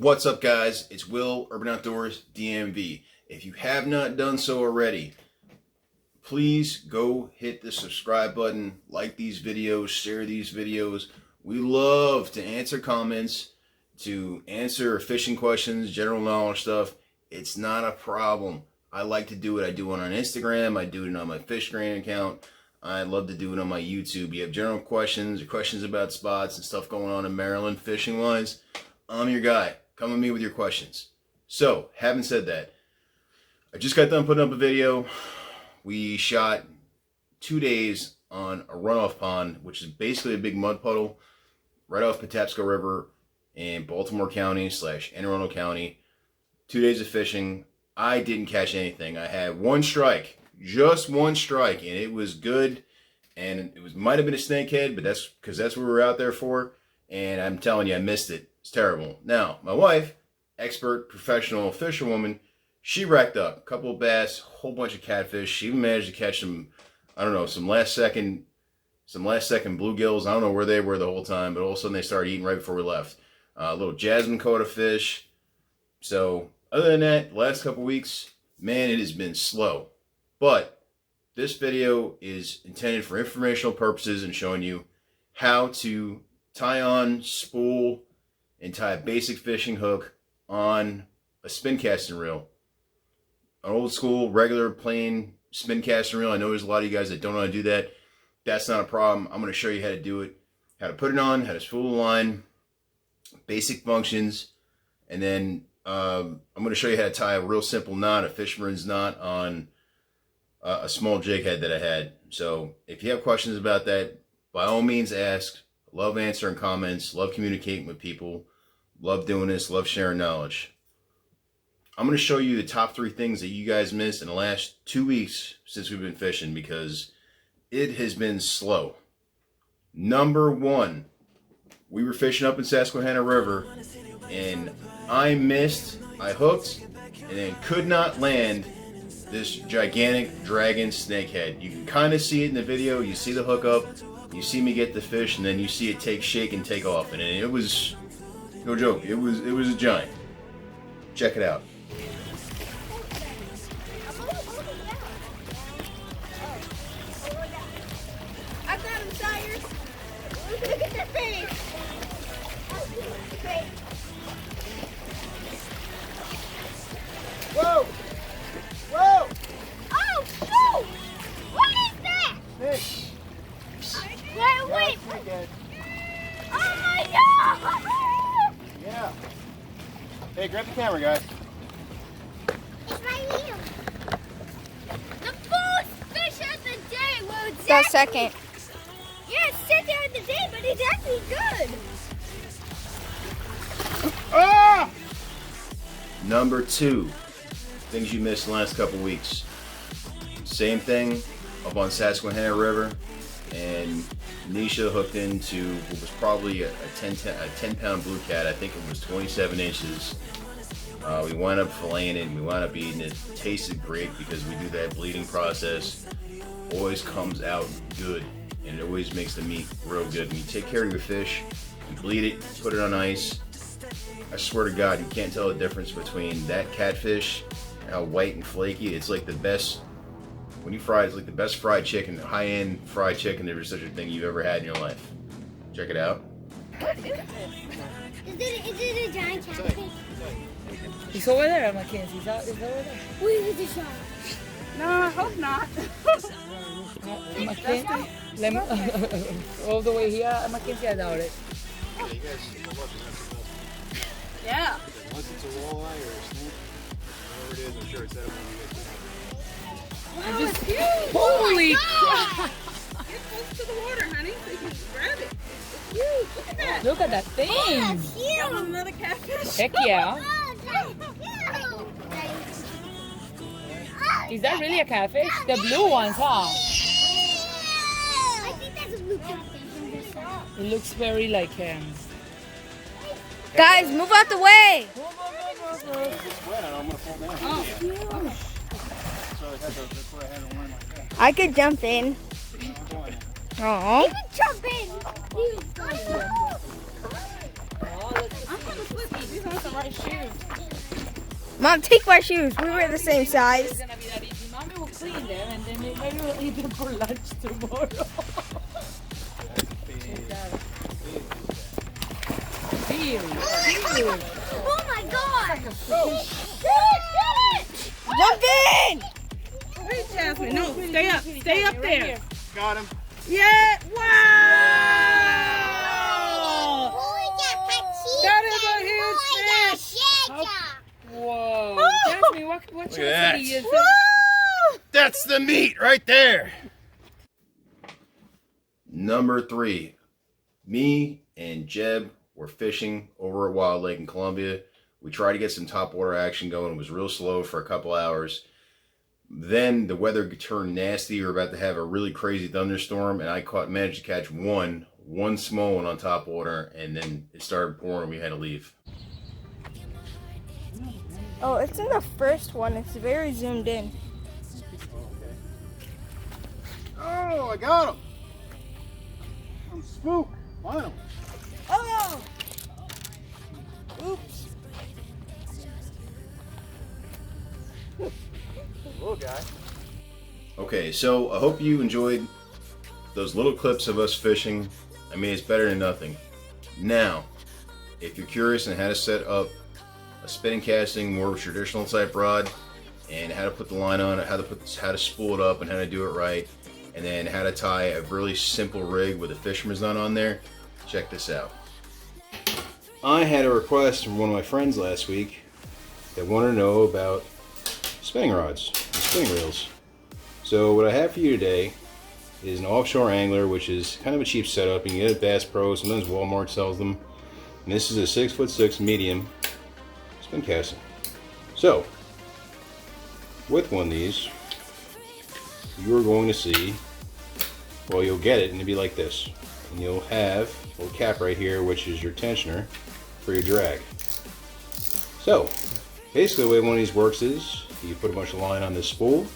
What's up, guys? It's Will, Urban Outdoors DMV. If you have not done so already, please go hit the subscribe button, like these videos, share these videos. We love to answer comments, to answer fishing questions, general knowledge stuff. It's not a problem. I like to do it. I do it on Instagram. I do it on my FishGrain account. I love to do it on my YouTube. You have general questions or questions about spots and stuff going on in Maryland fishing-wise, I'm your guy. Come with me with your questions. So, having said that, I just got done putting up a video. We shot 2 days on a runoff pond, which is basically a big mud puddle right off Patapsco River in Baltimore County / Anne Arundel County. 2 days of fishing. I didn't catch anything. I had one strike, just one strike, and it was good. And it might have been a snakehead, but that's because that's what we were out there for. And I'm telling you, I missed it. It's terrible. Now, my wife, expert professional fisherwoman, she racked up a couple of bass, a whole bunch of catfish. She even managed to catch some, I don't know, some last second bluegills. I don't know where they were the whole time, but all of a sudden they started eating right before we left. A little jasmine caught a fish. So other than that, the last couple weeks, man, it has been slow. But this video is intended for informational purposes and showing you how to tie on, spool, and tie a basic fishing hook on a spin casting reel. An old school, regular, plain spin casting reel. I know there's a lot of you guys that don't know how to do that. That's not a problem. I'm going to show you how to do it, how to put it on, how to spool the line, basic functions, and then I'm going to show you how to tie a real simple knot, a fisherman's knot, on a small jig head that I had. So if you have questions about that, by all means ask. Love answering comments, love communicating with people, love doing this, love sharing knowledge. I'm going to show you the top 3 things that you guys missed in the last 2 weeks since we've been fishing, because it has been slow. Number 1, we were fishing up in Susquehanna River, and I hooked, and then could not land this gigantic dragon snakehead. You can kind of see it in the video. You see the hook up, you see me get the fish, and then you see it shake and take off, and it was no joke. It was a giant. Check it out. I got him, Sires. Look at their face. Whoa! Whoa! Oh, shoot! What is that? Fish! Wait. Snakehead. Oh my God! Yeah. Hey, grab the camera, guys. It's right here. The first fish of the day. Well, exactly. The second. Yeah, it's sit there in the day, but it's actually good. Ah! Number 2, things you missed the last couple weeks. Same thing up on Susquehanna River, and Nisha hooked into what was probably a 10-pound blue cat. I think it was 27 inches. We wound up filleting it, and we wound up eating it. It tasted great because we do that bleeding process. Always comes out good, and it always makes the meat real good. When you take care of your fish, you bleed it, put it on ice. I swear to God, you can't tell the difference between that catfish and how white and flaky. It's like the best. When you fry, it's like the best fried chicken, high-end fried chicken there is such a thing you've ever had in your life. Check it out. Is it a giant catfish? He's over there, Mackenzie. He's over there. Where is the shark? No, I hope not. Mackenzie, let me, all the way here, Mackenzie, I doubt it. Yeah. Unless it's a walleye or a snake, whatever it is, I'm sure it's that one you get to. I just, holy crap! Get close to the water, honey, so you can grab it. It's huge. Look at that. Look at that thing. That's That huge. was another catfish. Heck yeah. Oh, that's huge. Is that really a catfish? The blue ones, huh? I think that's a blue catfish. It looks very like Guys, move out the way. It's wet, I'm gonna fall down. Oh. So that's why I had to learn like that. I could jump in. I'm going now. Oh. Jump in. I'm gonna flip you. on some right shoes. Mom, take my shoes. We were the same size. Mommy will clean them and then maybe we'll eat them for lunch tomorrow. Oh my god! Jump in! Wait, Jasmine. No, stay up. Stay up there. Got him. Yeah. Wow! That is a huge fish. Whoa. Jasmine, what Look should at I that. say? That's the meat right there. Number 3. Me and Jeb were fishing over at Wild Lake in Columbia. We tried to get some topwater action going. It was real slow for a couple hours. Then the weather turned nasty. We were about to have a really crazy thunderstorm, and I managed to catch one small one on topwater, and then it started pouring and we had to leave. Oh, it's in the first one. It's very zoomed in. Oh, I got him. I'm spooked. Finally. Oh! Oops. Little guy. Okay, so I hope you enjoyed those little clips of us fishing. I mean, it's better than nothing. Now, if you're curious on how to set up a spinning casting, more of a traditional type rod, and how to put the line on it, how to spool it up, and how to do it right, and then how to tie a really simple rig with a fisherman's knot on there, check this out. I had a request from one of my friends last week that wanted to know about spinning rods and spinning reels. So what I have for you today is an offshore angler, which is kind of a cheap setup. You can get it at Bass Pro, sometimes Walmart sells them. And this is a 6'6" medium spin casting. So, with one of these, you are going to see, well, you'll get it and it'll be like this. And you'll have a little cap right here, which is your tensioner for your drag. So, basically the way one of these works is, you put a bunch of line on this spool.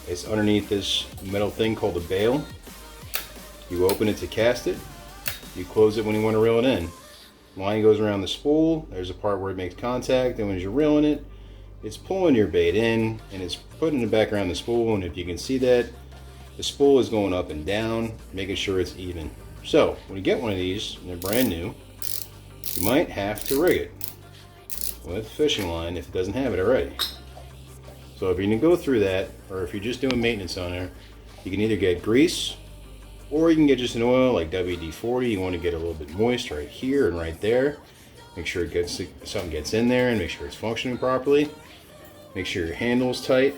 It's underneath this metal thing called a bail. You open it to cast it. You close it when you want to reel it in. Line goes around the spool. There's a part where it makes contact, and when you're reeling it, it's pulling your bait in, and it's putting it back around the spool. And if you can see that, the spool is going up and down, making sure it's even. So when you get one of these, and they're brand new, you might have to rig it with fishing line if it doesn't have it already. So if you're going to go through that, or if you're just doing maintenance on there, you can either get grease, or you can get just an oil like WD-40. You want to get a little bit moist right here and right there. Make sure something gets in there and make sure it's functioning properly. Make sure your handle's tight.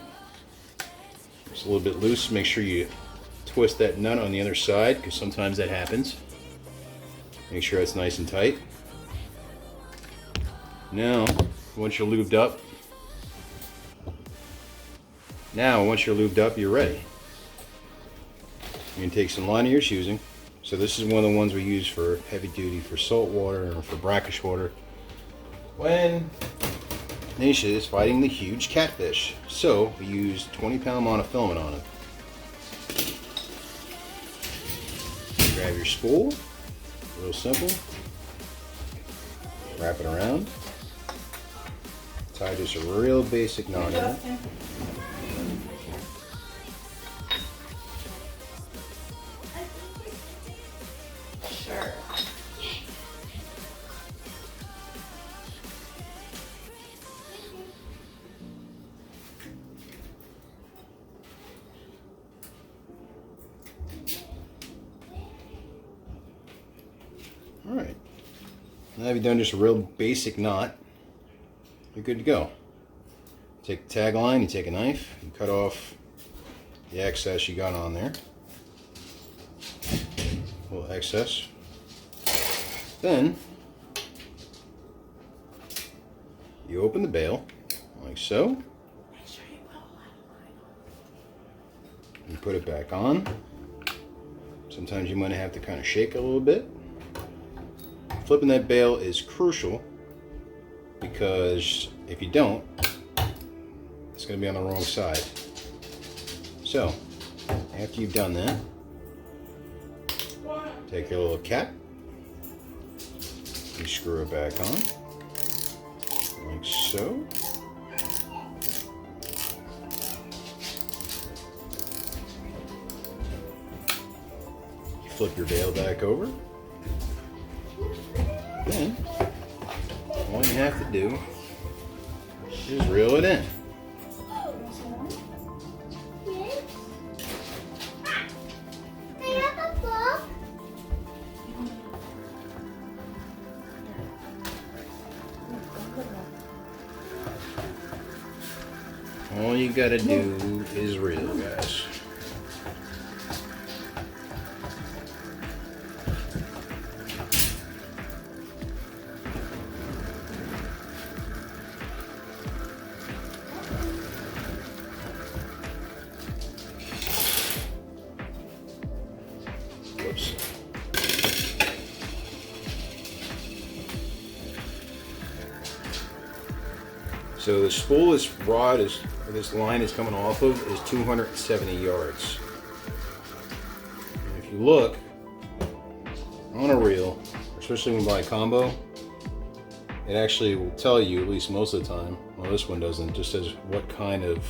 It's a little bit loose. Make sure you twist that nut on the other side, because sometimes that happens. Make sure it's nice and tight. Now, once you're lubed up, you're ready. You can take some line of your choosing. So this is one of the ones we use for heavy duty, for salt water or for brackish water, when Nisha is fighting the huge catfish. So we use 20-pound monofilament on it. Grab your spool, real simple. Wrap it around. Tie just a real basic knot in it. Alright, now that you've done just a real basic knot, you're good to go. Take the tag line, you take a knife, you cut off the excess you got on there. A little excess. Then, you open the bail, like so. You put it back on. Sometimes you might have to kind of shake it a little bit. Flipping that bail is crucial, because if you don't, it's going to be on the wrong side. So, after you've done that, take your little cap, you screw it back on. like so. You flip your bail back over. Then, all you have to do is reel it in. All you gotta do is reel, guys. Whoops. So the spool this rod is, or this line is coming off of, is 270 yards. And if you look on a reel, especially when you buy a combo, it actually will tell you, at least most of the time, well this one doesn't, just says what kind of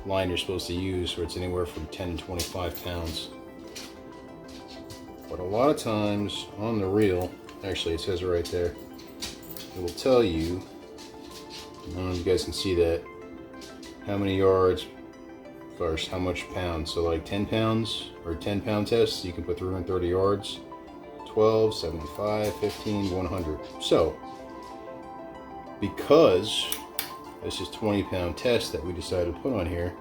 line you're supposed to use, where it's anywhere from 10 to 25 pounds. But a lot of times on the reel, actually it says it right there, it will tell you, I don't know if you guys can see that, how many yards versus how much pounds. So like 10 pounds or 10 pound tests, you can put 330 yards, 12, 75, 15, 100. So because this is 20 pound test that we decided to put on here,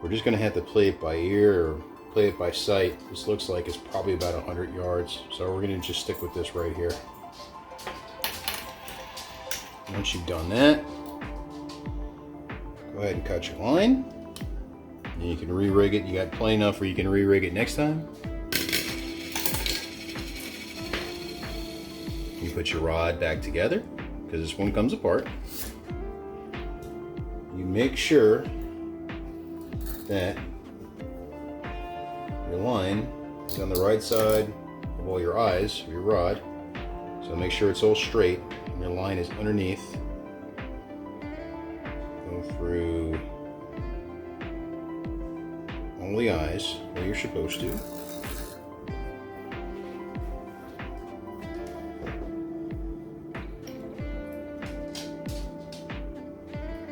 we're just going to have to play it by ear or play it by sight. This looks like it's probably about 100 yards. So we're going to just stick with this right here. Once you've done that, go ahead and cut your line. And you can re-rig it. You got plenty enough where you can re-rig it next time. You put your rod back together, because this one comes apart. You make sure that your line is on the right side of all your eyes, or your rod. So make sure it's all straight. Your line is underneath. Go through all the eyes where you're supposed to.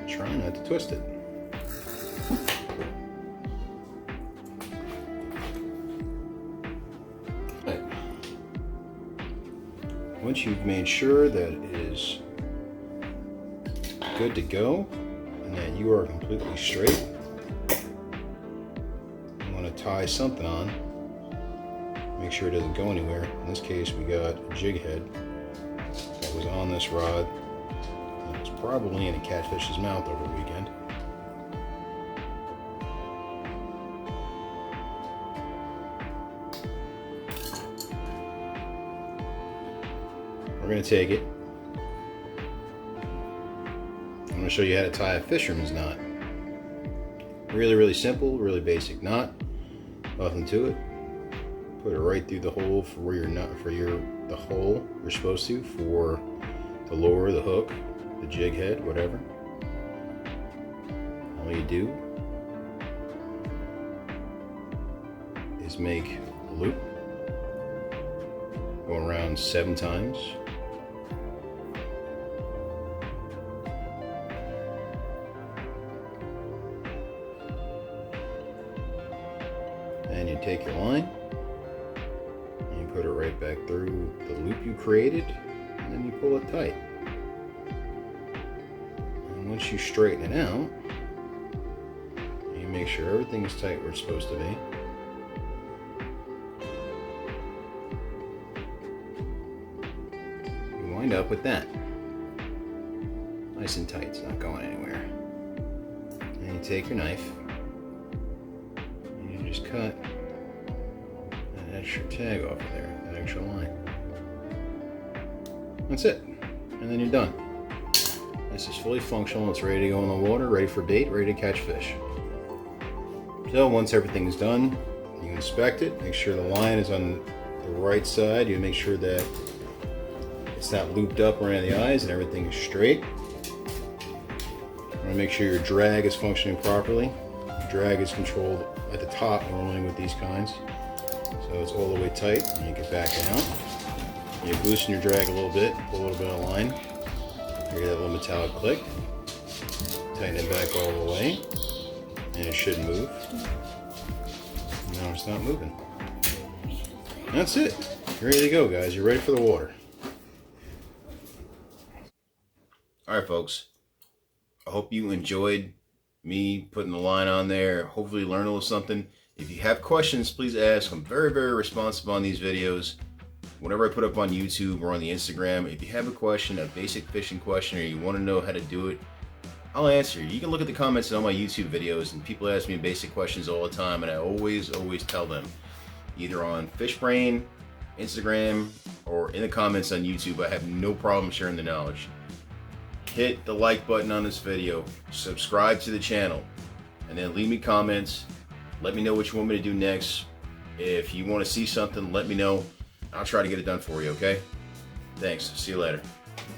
Try not to twist it. Right. Once you've made sure that it is good to go and that you are completely straight, you want to tie something on. Make sure it doesn't go anywhere. In this case, we got a jig head that was on this rod. It was probably in a catfish's mouth over the weekend. We're going to take it. I'm going to show you how to tie a fisherman's knot. Really, really simple, really basic knot. Nothing to it. Put it right through the hole for where your knot, the hole you're supposed to, for the lure, the hook, the jig head, whatever. All you do is make a loop, go around 7 times. And you take your line and you put it right back through the loop you created, and then you pull it tight. And once you straighten it out, you make sure everything is tight where it's supposed to be. You wind up with that. Nice and tight, it's not going anywhere. And you take your knife, just cut that extra tag off of there, that extra line. That's it. And then you're done. This is fully functional. It's ready to go in the water, ready for bait, ready to catch fish. So once everything is done, you inspect it, make sure the line is on the right side. You make sure that it's not looped up around the eyes and everything is straight. Want to make sure your drag is functioning properly. Drag is controlled at the top normally with these kinds. So it's all the way tight, and you get back down. You loosen your drag a little bit, pull a little bit of line. You get that little metallic click. Tighten it back all the way, and it should move. No, it's not moving. That's it. You're ready to go, guys. You're ready for the water. Alright, folks. I hope you enjoyed me putting the line on there. Hopefully learn a little something. If you have questions, please ask. I'm very, very responsive on these videos. Whenever I put up on YouTube or on the Instagram, if you have a question, a basic fishing question, or you want to know how to do it, I'll answer. You can look at the comments on my YouTube videos, and people ask me basic questions all the time, and I always tell them. Either on FishBrain, Instagram, or in the comments on YouTube. I have no problem sharing the knowledge. Hit the like button on this video, subscribe to the channel, and then leave me comments. Let me know what you want me to do next. If you want to see something, let me know. I'll try to get it done for you, okay? Thanks. See you later.